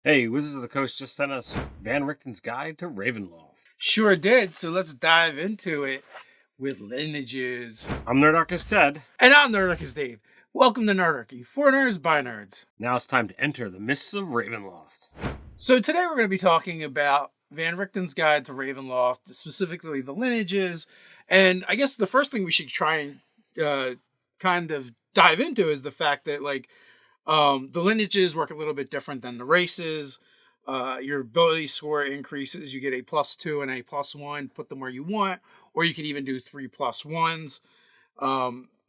Hey, Wizards of the Coast just sent us Van Richten's Guide to Ravenloft. Sure did. So let's dive into it with Lineages. I'm Nerdarchy Ted. And I'm Nerdarchy Dave. Welcome to Nerdarchy, for nerds by nerds. Now it's time to enter the Mists of Ravenloft. So today we're going to be talking about Van Richten's Guide to Ravenloft, specifically the Lineages. And I guess the first thing we should try and kind of dive into is the fact that, the lineages work a little bit different than the races. Your ability score increases. You get a +2 and a +1. Put them where you want, or you can even do 3 +1s.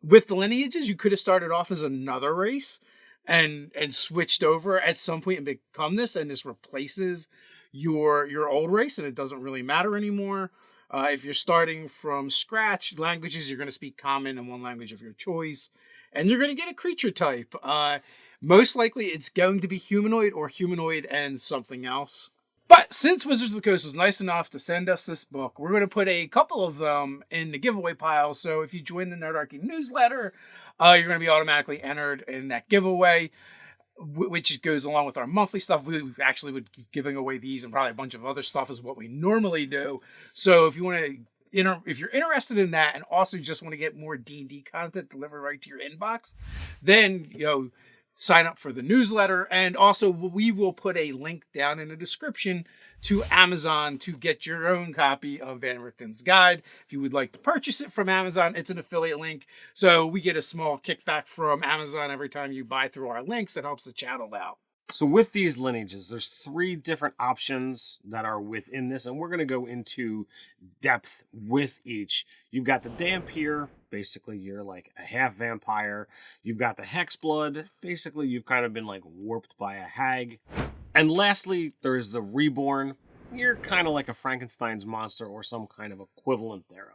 With the lineages, you could have started off as another race and switched over at some point and become this, and this replaces your old race, and it doesn't really matter anymore. If you're starting from scratch, languages, you're going to speak common and one language of your choice, and you're going to get a creature type. Most likely it's going to be humanoid or humanoid and something else. But since Wizards of the Coast was nice enough to send us this book, we're going to put a couple of them in the giveaway pile. So if you join the Nerdarchy newsletter, you're going to be automatically entered in that giveaway, which goes along with our monthly stuff. We actually would be giving away these and probably a bunch of other stuff is what we normally do. So if you want to, if you're interested in that and also just want to get more D&D content delivered right to your inbox, then, sign up for the newsletter. And also we will put a link down in the description to Amazon to get your own copy of Van Richten's Guide. If you would like to purchase it from Amazon, it's an affiliate link. So we get a small kickback from Amazon every time you buy through our links. That helps the channel out. So with these lineages, there's 3 different options that are within this, and we're going to go into depth with each. You've got the Dampier, basically you're like a half vampire. You've got the Hexblood, basically you've kind of been like warped by a hag. And lastly, there is the Reborn. You're kind of like a Frankenstein's monster or some kind of equivalent thereof.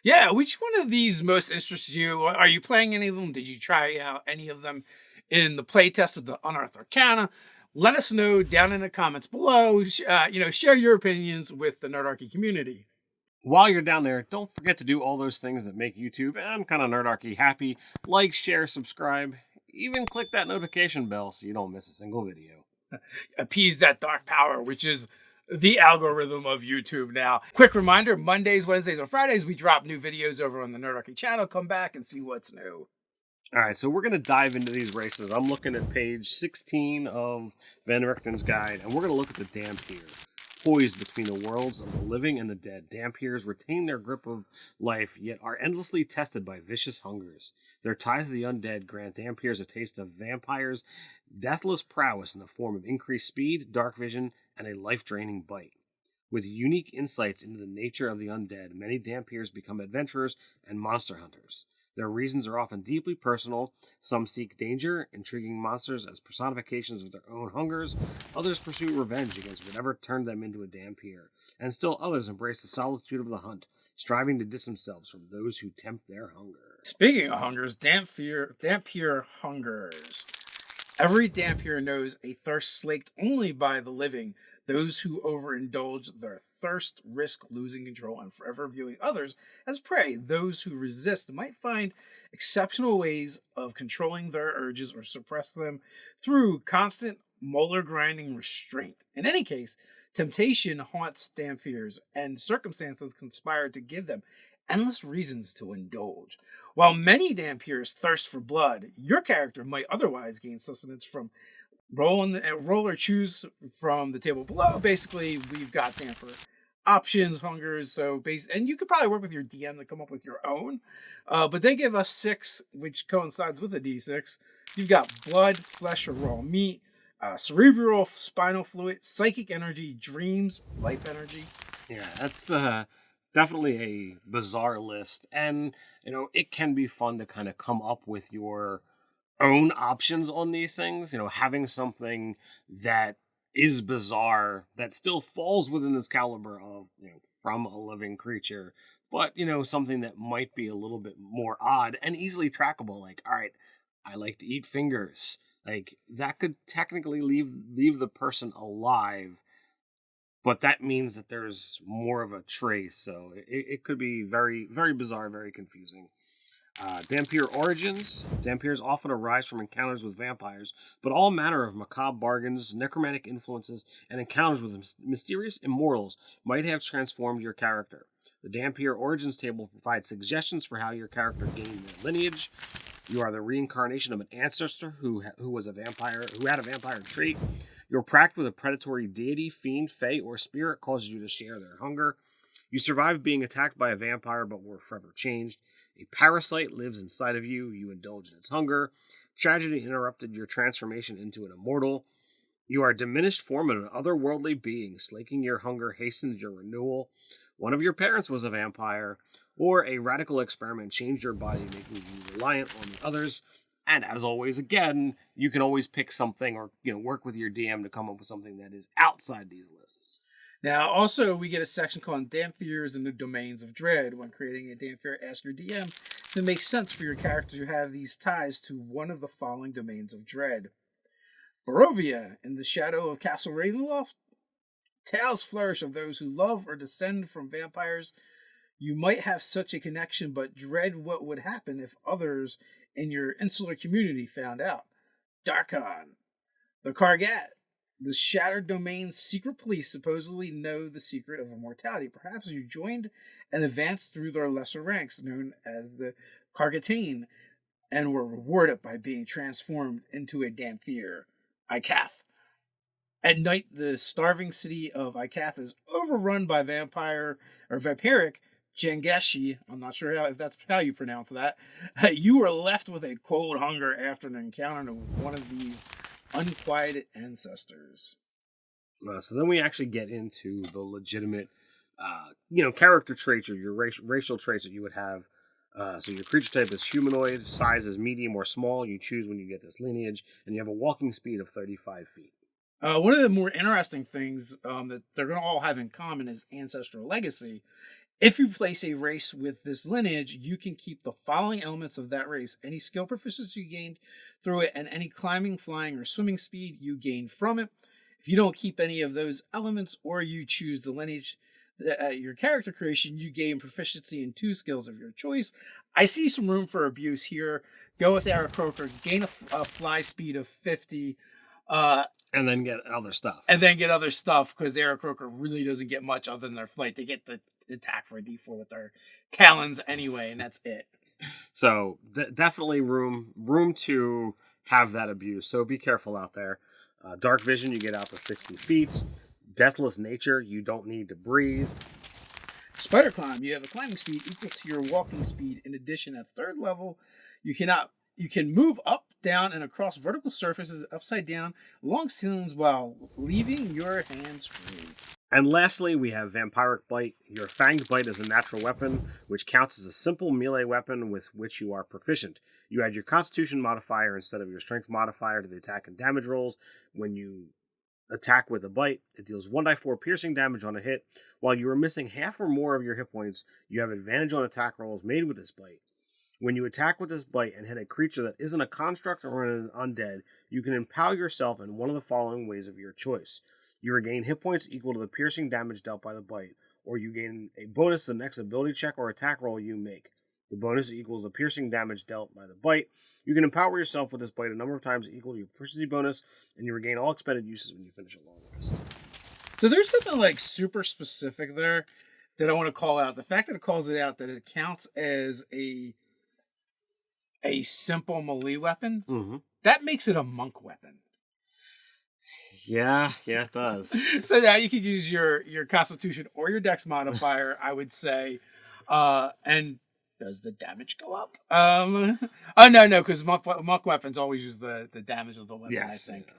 Yeah, which one of these most interests you? Are you playing any of them? Did you try out any of them in the playtest with the Unearthed Arcana? Let us know down in the comments below. Share your opinions with the Nerdarchy community. While you're down there, don't forget to do all those things that make YouTube and kind of Nerdarchy happy. Like, share, subscribe, even click that notification bell so you don't miss a single video. Appease that dark power, which is the algorithm of YouTube now. Quick reminder, Mondays, Wednesdays, or Fridays, we drop new videos over on the Nerdarchy channel. Come back and see what's new. All right, so we're going to dive into these races. I'm looking at page 16 of Van Richten's Guide, and we're going to look at the Dampier. Poised between the worlds of the living and the dead, Dampiers retain their grip of life, yet are endlessly tested by vicious hungers. Their ties to the undead grant Dampiers a taste of vampires' deathless prowess in the form of increased speed, dark vision, and a life-draining bite. With unique insights into the nature of the undead, many Dampiers become adventurers and monster hunters. Their reasons are often deeply personal. Some seek danger, intriguing monsters as personifications of their own hungers. Others pursue revenge against whatever turned them into a Dampier. And still others embrace the solitude of the hunt, striving to distance themselves from those who tempt their hunger. Speaking of hungers, Dampier hungers. Every Dampier knows a thirst slaked only by the living. Those who overindulge their thirst risk losing control and forever viewing others as prey. Those who resist might find exceptional ways of controlling their urges or suppress them through constant molar grinding restraint. In any case, temptation haunts Dampiers, and circumstances conspire to give them endless reasons to indulge. While many Dampiers thirst for blood, your character might otherwise gain sustenance from roll or choose from the table below. Basically, we've got Dampier options, hungers, and you could probably work with your DM to come up with your own. But they give us 6, which coincides with a D6. You've got blood, flesh, or raw meat, cerebral, spinal fluid, psychic energy, dreams, life energy. Yeah, that's definitely a bizarre list, and it can be fun to kind of come up with your own options on these things. Having something that is bizarre that still falls within this caliber of from a living creature, but something that might be a little bit more odd and easily trackable. Like, all right, I like to eat fingers. Like, that could technically leave the person alive, but that means that there's more of a trace. So it could be very, very bizarre, very confusing. Dampier Origins. Dampiers often arise from encounters with vampires, but all manner of macabre bargains, necromantic influences, and encounters with mysterious immortals might have transformed your character. The Dampier Origins table provides suggestions for how your character gained their lineage. You are the reincarnation of an ancestor who was a vampire, who had a vampire trait. Your pact with a predatory deity, fiend, fae, or spirit causes you to share their hunger. You survived being attacked by a vampire but were forever changed. A parasite lives inside of you. You indulge in its hunger. Tragedy interrupted your transformation into an immortal. You are a diminished form of an otherworldly being. Slaking your hunger hastens your renewal. One of your parents was a vampire, or a radical experiment changed your body, making you reliant on the others. And as always, again, you can always pick something or work with your DM to come up with something that is outside these lists. Now, also, we get a section called Dampiers and the Domains of Dread. When creating a Dampier, ask your DM if it makes sense for your character to have these ties to one of the following Domains of Dread. Barovia, in the shadow of Castle Ravenloft. Tales flourish of those who love or descend from vampires. You might have such a connection, but dread what would happen if others in your insular community found out. Darkon, the Kargat. The Shattered Domain's secret police supposedly know the secret of immortality. Perhaps you joined and advanced through their lesser ranks, known as the Kargatane, and were rewarded by being transformed into a Dampier. Ikath. At night, the starving city of Ikath is overrun by vampiric Jangeshi. I'm not sure if that's how you pronounce that. You were left with a cold hunger after an encounter with one of these unquieted ancestors. So then we actually get into the legitimate, character traits or your racial traits that you would have. So your creature type is humanoid, size is medium or small. You choose when you get this lineage, and you have a walking speed of 35 feet. One of the more interesting things that they're going to all have in common is Ancestral Legacy. If you place a race with this lineage, you can keep the following elements of that race: any skill proficiency you gained through it, and any climbing, flying, or swimming speed you gained from it. If you don't keep any of those elements, or you choose the lineage at your character creation, you gain proficiency in 2 skills of your choice. I see some room for abuse here. Go with Aarakocra, gain a fly speed of 50, and then get other stuff. Because Aarakocra really doesn't get much other than their flight. They get the attack for a d4 with their talons anyway, and that's it. So definitely room to have that abuse. So be careful out there. Dark vision, you get out to 60 feet. Deathless nature, you don't need to breathe. Spider climb, you have a climbing speed equal to your walking speed. In addition, at 3rd level, you can move up, down, and across vertical surfaces, upside down, along ceilings, while leaving your hands free. And lastly, we have Vampiric Bite. Your Fanged Bite is a natural weapon, which counts as a simple melee weapon with which you are proficient. You add your Constitution modifier instead of your Strength modifier to the attack and damage rolls. When you attack with a bite, it deals 1d4 piercing damage on a hit. While you are missing half or more of your hit points, you have advantage on attack rolls made with this bite. When you attack with this bite and hit a creature that isn't a construct or an undead, you can empower yourself in one of the following ways of your choice. You regain hit points equal to the piercing damage dealt by the bite, or you gain a bonus to the next ability check or attack roll you make. The bonus equals the piercing damage dealt by the bite. You can empower yourself with this bite a number of times equal to your proficiency bonus, and you regain all expended uses when you finish a long rest. So there's something like super specific there that I want to call out. The fact that it calls it out, that it counts as a simple melee weapon, that makes it a monk weapon. Yeah, it does. So now you could use your Constitution or your Dex modifier, I would say. And does the damage go up? No, because monk weapons always use the damage of the weapon, yes, I think.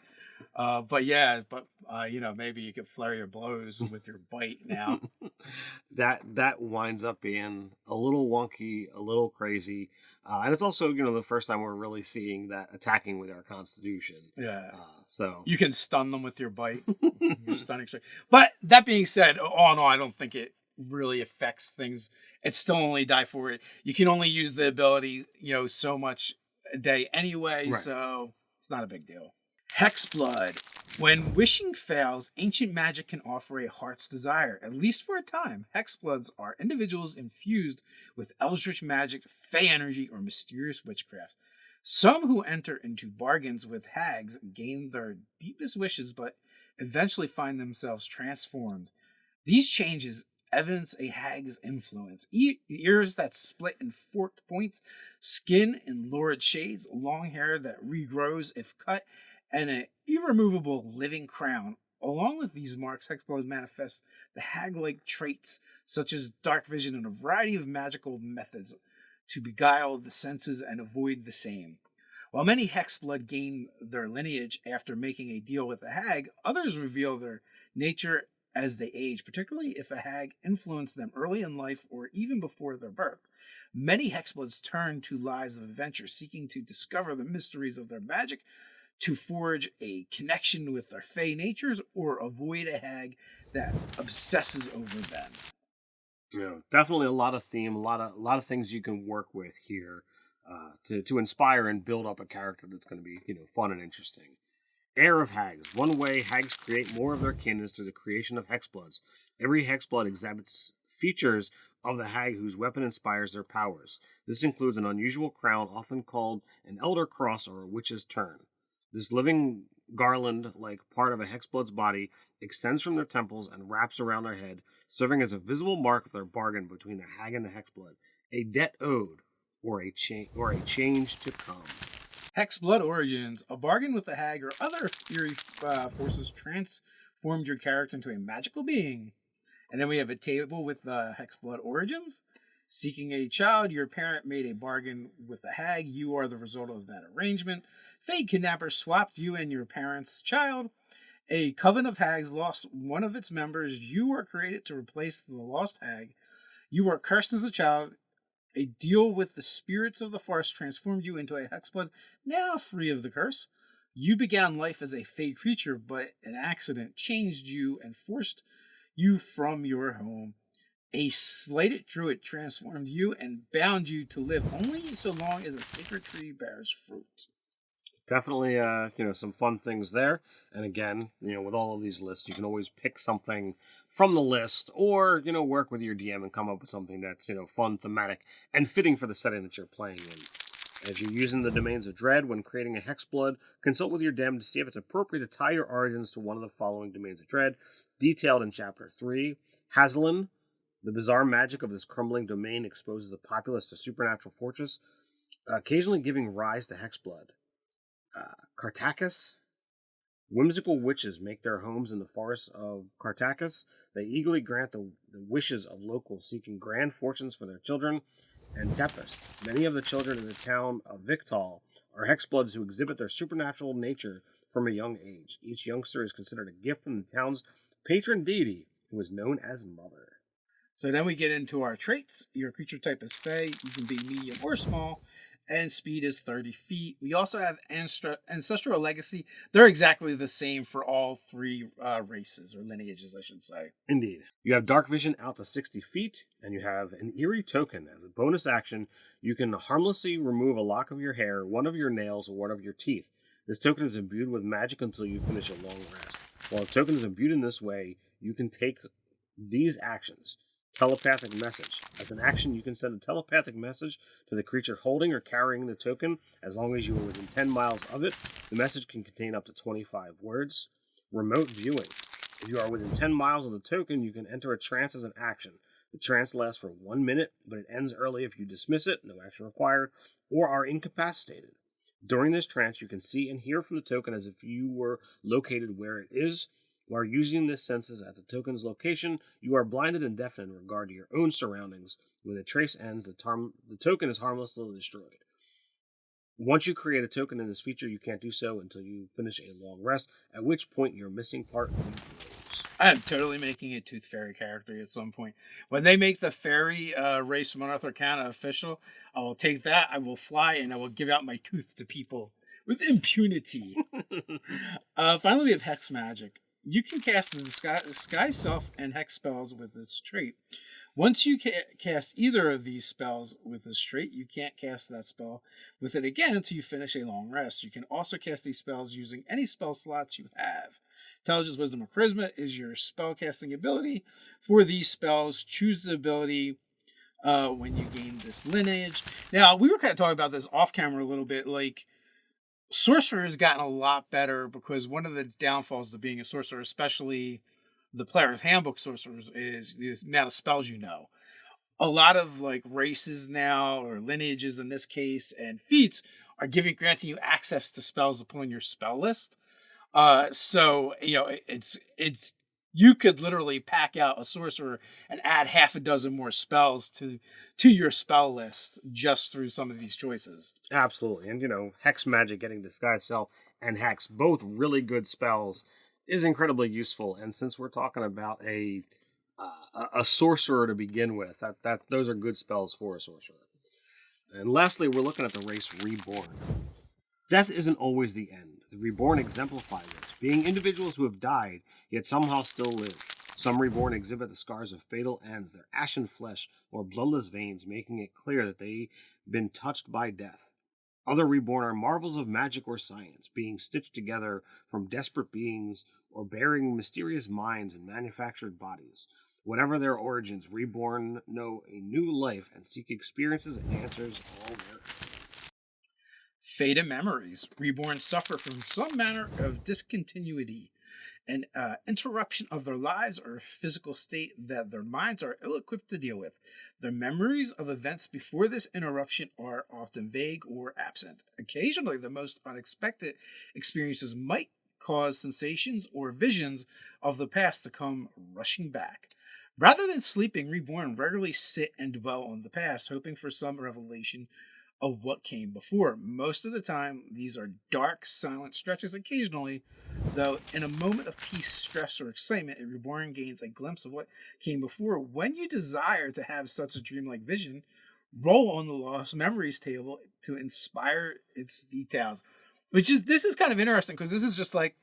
Maybe you could flurry your blows with your bite now. That winds up being a little wonky, a little crazy. And it's also, the first time we're really seeing that attacking with our Constitution. Yeah. So you can stun them with your bite. Your stunning strike. But that being said, I don't think it really affects things. It's still only die for it. You can only use the ability, so much a day anyway. Right. So it's not a big deal. Hexblood. When wishing fails, ancient magic can offer a heart's desire, at least for a time. Hexbloods are individuals infused with eldritch magic, fey energy, or mysterious witchcraft. Some who enter into bargains with hags gain their deepest wishes, but eventually find themselves transformed. These changes evidence a hag's influence. Ears that split in forked points, skin in lurid shades, long hair that regrows if cut, and an irremovable living crown. Along with these marks, Hexblood manifests the hag-like traits such as dark vision and a variety of magical methods to beguile the senses and avoid the same. While many Hexblood gain their lineage after making a deal with a hag, others reveal their nature as they age, particularly if a hag influenced them early in life or even before their birth. Many Hexbloods turn to lives of adventure, seeking to discover the mysteries of their magic, to forge a connection with their fey natures, or avoid a hag that obsesses over them. Definitely a lot of theme, a lot of things you can work with here to inspire and build up a character that's going to be fun and interesting. Heir of Hags. One way hags create more of their kin is through the creation of hexbloods. Every hexblood exhibits features of the hag whose weapon inspires their powers. This includes an unusual crown, often called an elder cross or a witch's turn. This living garland-like part of a hexblood's body extends from their temples and wraps around their head, serving as a visible mark of their bargain between the hag and the hexblood, a debt owed, or a change to come. Hexblood Origins. A bargain with the hag or other fury forces transformed your character into a magical being. And then we have a table with Hexblood Origins. Seeking a child, your parent made a bargain with a hag. You are the result of that arrangement. Fey kidnappers swapped you and your parent's child. A coven of hags lost one of its members. You were created to replace the lost hag. You were cursed as a child. A deal with the spirits of the forest transformed you into a hexblood, now free of the curse. You began life as a fey creature, but an accident changed you and forced you from your home. A slated druid transformed you and bound you to live only so long as a sacred tree bears fruit. Definitely, some fun things there. And again, with all of these lists, you can always pick something from the list or, work with your DM and come up with something that's, fun, thematic, and fitting for the setting that you're playing in. As you're using the Domains of Dread when creating a Hexblood, consult with your DM to see if it's appropriate to tie your origins to one of the following Domains of Dread, detailed in Chapter 3. Hazelin. The bizarre magic of this crumbling domain exposes the populace to supernatural fortress, occasionally giving rise to hexblood. Cartacus. Whimsical witches make their homes in the forests of Cartacus. They eagerly grant the wishes of locals seeking grand fortunes for their children. And Tempest. Many of the children in the town of Victal are hexbloods who exhibit their supernatural nature from a young age. Each youngster is considered a gift from the town's patron deity, who is known as Mother. So then we get into our traits. Your creature type is Fey. You can be medium or small. And speed is 30 feet. We also have Ancestral Legacy. They're exactly the same for all three races, or lineages, I should say. Indeed. You have Dark Vision out to 60 feet, and you have an Eerie token. As a bonus action, you can harmlessly remove a lock of your hair, one of your nails, or one of your teeth. This token is imbued with magic until you finish a long rest. While a token is imbued in this way, you can take these actions. Telepathic Message. As an action, you can send a telepathic message to the creature holding or carrying the token as long as you are within 10 miles of it. The message can contain up to 25 words. Remote Viewing. If you are within 10 miles of the token, you can enter a trance as an action. The trance lasts for 1 minute, but it ends early if you dismiss it, no action required, or are incapacitated. During this trance, you can see and hear from the token as if you were located where it is. While using this senses at the token's location, you are blinded and deafened in regard to your own surroundings. When the trace ends, the token is harmlessly destroyed. Once you create a token in this feature, you can't do so until you finish a long rest, at which point your missing part regrows. I'm totally making a Tooth Fairy character at some point. When they make the fairy race from Unearthed Arcana official, I will take that, I will fly, and I will give out my tooth to people with impunity. Finally, we have Hex Magic. You can cast the disguise self and hex spells with this trait. Once you cast either of these spells with this trait, you can't cast that spell with it again until you finish a long rest. You can also cast these spells using any spell slots you have. Intelligence, Wisdom, or Charisma is your spell casting ability. For these spells, choose the ability when you gain this lineage. Now, we were kind of talking about this off camera a little bit, like, sorcerer has gotten a lot better because one of the downfalls to being a sorcerer, especially the player's handbook sorcerers, is the amount of spells you know. A lot of like races now, or lineages in this case, and feats are granting you access to spells to pull in your spell list. So it's you could literally pack out a sorcerer and add half a dozen more spells to your spell list just through some of these choices. Absolutely. And, Hex Magic, getting Disguise Self, and Hex, both really good spells, is incredibly useful. And since we're talking about a sorcerer to begin with, that those are good spells for a sorcerer. And lastly, we're looking at the race Reborn. Death isn't always the end. The Reborn exemplify this, being individuals who have died, yet somehow still live. Some Reborn exhibit the scars of fatal ends, their ashen flesh or bloodless veins, making it clear that they've been touched by death. Other Reborn are marvels of magic or science, being stitched together from desperate beings or bearing mysterious minds and manufactured bodies. Whatever their origins, Reborn know a new life and seek experiences and answers all their own. Fate and memories. Reborn suffer from some manner of discontinuity, an interruption of their lives or physical state that their minds are ill-equipped to deal with. Their memories of events before this interruption are often vague or absent. Occasionally, the most unexpected experiences might cause sensations or visions of the past to come rushing back. Rather than sleeping, Reborn regularly sit and dwell on the past, hoping for some revelation of what came before. Most of the time, these are dark, silent stretches. Occasionally, though, in a moment of peace, stress, or excitement, a Reborn gains a glimpse of what came before. When you desire to have such a dreamlike vision, roll on the Lost Memories table to inspire its details. This is kind of interesting because this is just like,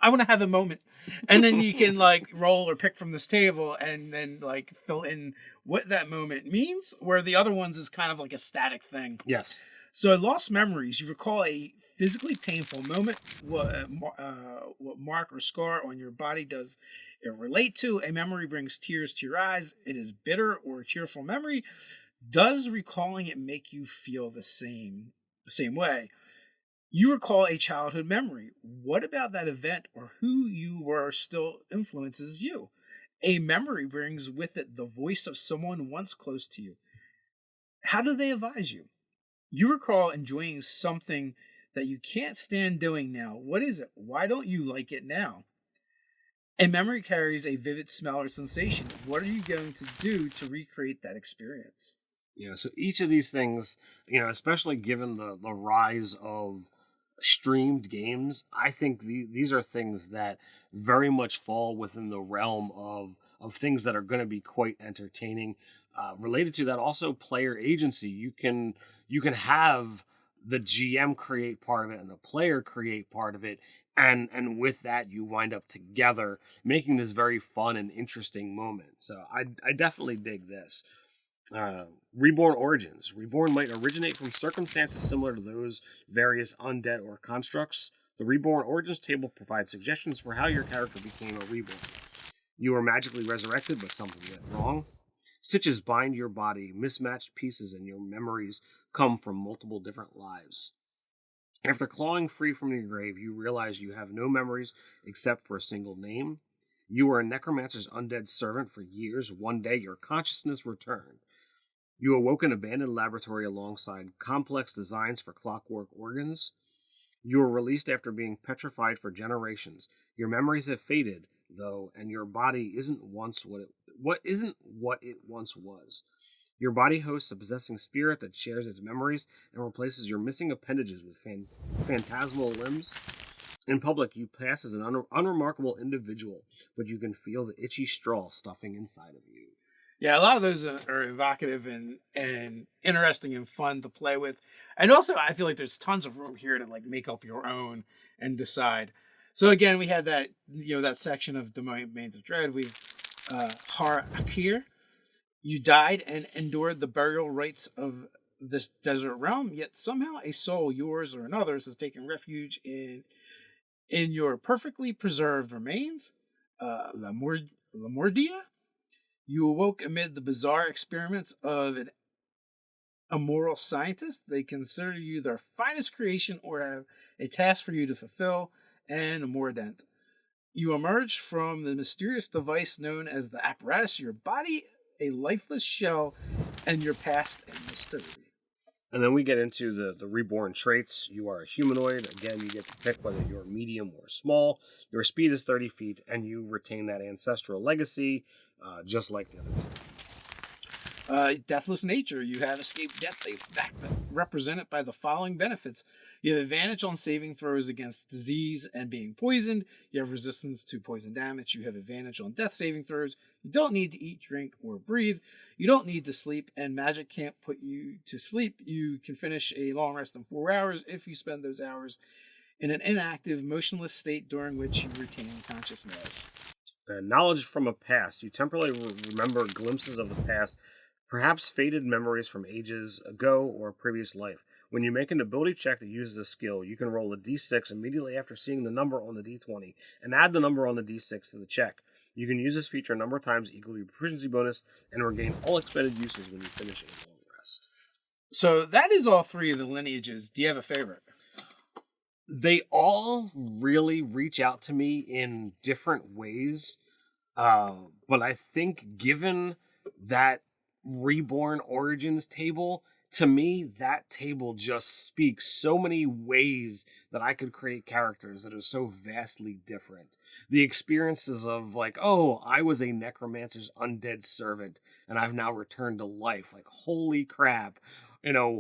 I want to have a moment. And then you can like roll or pick from this table and then like fill in what that moment means, where the other ones is kind of like a static thing. Yes. So Lost Memories, you recall a physically painful moment. What mark or scar on your body does it relate to? A memory brings tears to your eyes. It is bitter or a cheerful memory. Does recalling it make you feel the same way? You recall a childhood memory. What about that event or who you were still influences you? A memory brings with it the voice of someone once close to you. How do they advise you? You recall enjoying something that you can't stand doing now. What is it? Why don't you like it now? A memory carries a vivid smell or sensation. What are you going to do to recreate that experience? So each of these things, especially given the rise of streamed games, I think these are things that very much fall within the realm of things that are going to be quite entertaining. Related to that, also player agency. You can have the GM create part of it and the player create part of it, and with that you wind up together making this very fun and interesting moment. So I definitely dig this. Reborn Origins. Reborn might originate from circumstances similar to those various undead or constructs. The Reborn Origins table provides suggestions for how your character became a Reborn. You are magically resurrected, but something went wrong. Stitches bind your body, mismatched pieces and your memories come from multiple different lives. After clawing free from your grave, you realize you have no memories except for a single name. You were a necromancer's undead servant for years. One day, your consciousness returned. You awoke in an abandoned laboratory alongside complex designs for clockwork organs. You were released after being petrified for generations. Your memories have faded, though, and your body isn't what it once was. Your body hosts a possessing spirit that shares its memories and replaces your missing appendages with phantasmal limbs. In public, you pass as an unremarkable individual, but you can feel the itchy straw stuffing inside of you. Yeah, a lot of those are evocative and interesting and fun to play with. And also, I feel like there's tons of room here to like make up your own and decide. So again, we had that that section of Domains of Dread. We Har Akir. You died and endured the burial rites of this desert realm, yet somehow a soul, yours or another's, has taken refuge in your perfectly preserved remains. Lamordia. You awoke amid the bizarre experiments of an immoral scientist. They consider you their finest creation or have a task for you to fulfill, and Mordent. You emerged from the mysterious device known as the apparatus, your body a lifeless shell, and your past a mystery. And then we get into the reborn traits. You are a humanoid. Again, you get to pick whether you're medium or small. Your speed is 30 feet, and you retain that ancestral legacy, just like the other two. Deathless Nature. You have escaped death, a fact represented by the following benefits. You have advantage on saving throws against disease and being poisoned. You have resistance to poison damage. You have advantage on death saving throws. You don't need to eat, drink, or breathe. You don't need to sleep, and magic can't put you to sleep. You can finish a long rest in 4 hours if you spend those hours in an inactive, motionless state during which you retain consciousness. Knowledge from a past. You temporarily remember glimpses of the past, perhaps faded memories from ages ago or a previous life. When you make an ability check that uses a skill, you can roll a d6 immediately after seeing the number on the d20 and add the number on the d6 to the check. You can use this feature a number of times equal to your proficiency bonus and regain all expended uses when you finish a long rest. So that is all 3 of the lineages. Do you have a favorite? They all really reach out to me in different ways, but I think given that Reborn Origins table, to me, that table just speaks so many ways that I could create characters that are so vastly different. The experiences of like, oh, I was a necromancer's undead servant and I've now returned to life. Like, holy crap.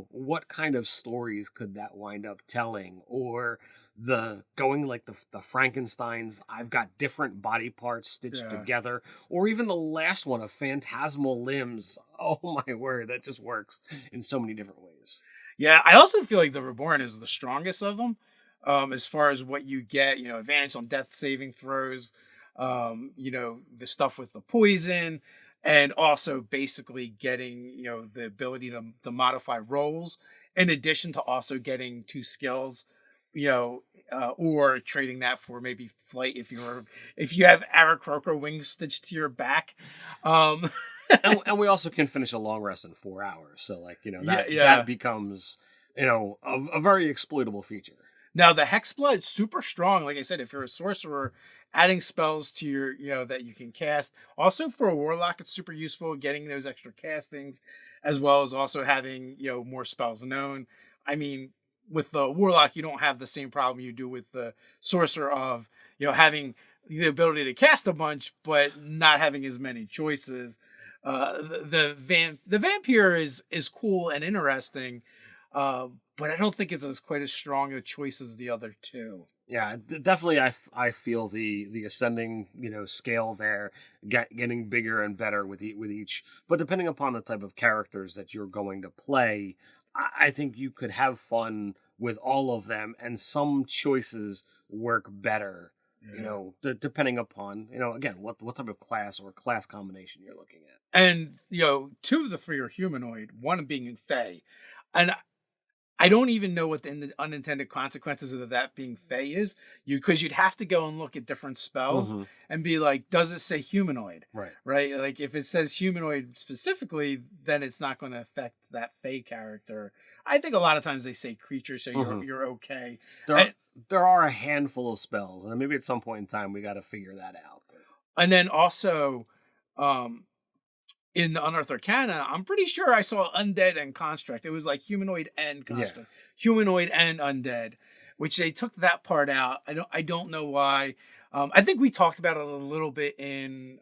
What kind of stories could that wind up telling? Or the going like the Frankensteins, I've got different body parts stitched together, or even the last one of phantasmal limbs. Oh my word, that just works in so many different ways. Yeah, I also feel like the Reborn is the strongest of them, as far as what you get, advantage on death saving throws, the stuff with the poison, and also basically getting, the ability to modify rolls, in addition to also getting 2 skills, or trading that for maybe flight if you have Aarakocra wings stitched to your back. And we also can finish a long rest in 4 hours. So that becomes, a very exploitable feature. Now the Hexblood, super strong. Like I said, if you're a sorcerer, adding spells to your, that you can cast. Also for a warlock, it's super useful getting those extra castings, as well as also having, more spells known. I mean, with the warlock, you don't have the same problem you do with the sorcerer of, having the ability to cast a bunch, but not having as many choices. The vampire is cool and interesting, but I don't think it's quite as strong a choice as the other 2. Yeah, definitely. I feel the ascending scale there, getting bigger and better with each. But depending upon the type of characters that you're going to play, I think you could have fun with all of them, and some choices work better. Yeah. Depending upon again what type of class or class combination you're looking at. And 2 of the 3 are humanoid, one being Fey, and I don't even know what the unintended consequences of that being Fey is. Because you'd have to go and look at different spells and be like, does it say humanoid? Right. Like if it says humanoid specifically, then it's not going to affect that Fey character. I think a lot of times they say creature, so you're okay. There are a handful of spells, and maybe at some point in time we got to figure that out. And then also, in the Unearthed Arcana, I'm pretty sure I saw undead and construct. It was like humanoid and construct, humanoid and undead, which they took that part out. I don't know why. I think we talked about it a little bit in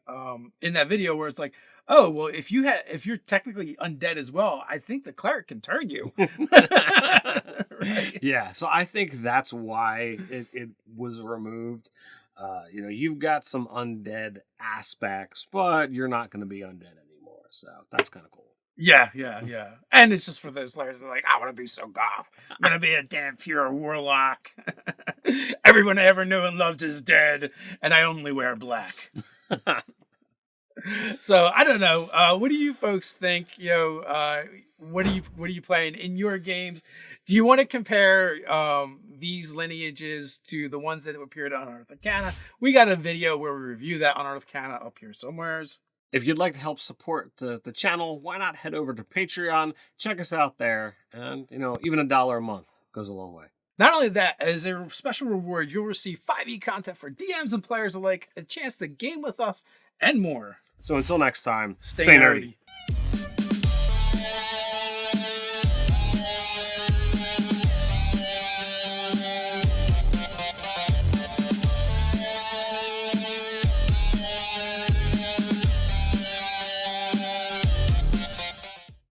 that video where it's like, oh well, if you're technically undead as well, I think the cleric can turn you. Right? Yeah, so I think that's why it was removed. You've got some undead aspects, but you're not going to be undead anymore. So that's kind of cool. Yeah. And it's just for those players that are like, I want to be so goth. I'm going to be a damn pure warlock. Everyone I ever knew and loved is dead, and I only wear black. So I don't know. What do you folks think? What are you playing in your games? Do you want to compare these lineages to the ones that have appeared on Unearthed Arcana? We got a video where we review that on Unearthed Arcana up here somewheres. If you'd like to help support the channel, why not head over to Patreon, check us out there, and even $1 a month goes a long way. Not only that, as a special reward, you'll receive 5e content for DMs and players alike, a chance to game with us, and more. So until next time, stay nerdy.